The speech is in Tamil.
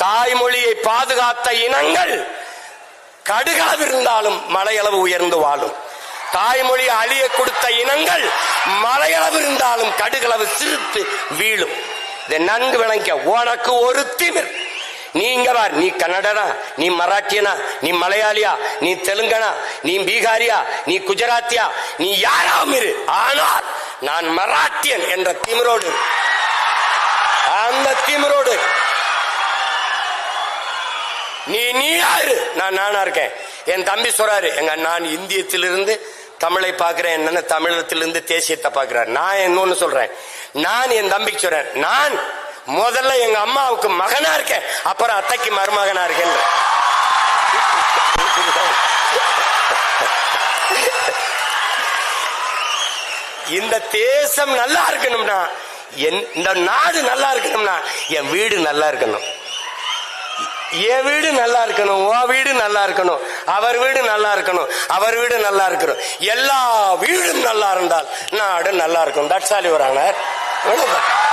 தாய்மொழியை பாதுகாத்த இனங்கள் கடுகளவிருந்தாலும் மலையளவு உயர்ந்து வாழும். தாய்மொழி அழிய கொடுத்த இனங்கள் மலையளவு இருந்தாலும் கடுகளவு சிரித்து வீழும். இதை நன்கு விளங்க. உனக்கு ஒரு திமிர். நீங்க பார், நீ கன்னடனா, நீ மராட்டியனா, நீ மலையாளியா, நீ தெலுங்கனா, நீ பீகாரியா, நீ குஜராத்தியா, நீ யாராவும் இரு. ஆனால் நான் மராட்டியன் என்ற திமிரோடு, அந்த திமிரோடு நீ யாரு, நான் நானா இருக்கேன். என் தம்பி சொல்றாரு, எங்க நான் இந்தியத்திலிருந்து தமிழை பார்க்கிறேன், என்னன்னு தமிழகத்திலிருந்து தேசியத்தை பார்க்கிறார். நான் இன்னொன்னு சொல்றேன், நான் என் தம்பிக்கு சொல்றேன், நான் முதல்ல எங்க அம்மாவுக்கு மகனா இருக்கேன், அப்புறம் அத்தைக்கு மருமகனா இருக்கேன். இந்த தேசம் நல்லா இருக்கணும்னா, இந்த நாடு நல்லா இருக்கணும்னா என் வீடு நல்லா இருக்கணும். என் வீடு நல்லா இருக்கணும், உன் வீடு நல்லா இருக்கணும், அவர் வீடு நல்லா இருக்கணும், அவர் வீடு நல்லா இருக்கணும். எல்லா வீடும் நல்லா இருந்தால் நாடு நல்லா இருக்கும். That's all your honour.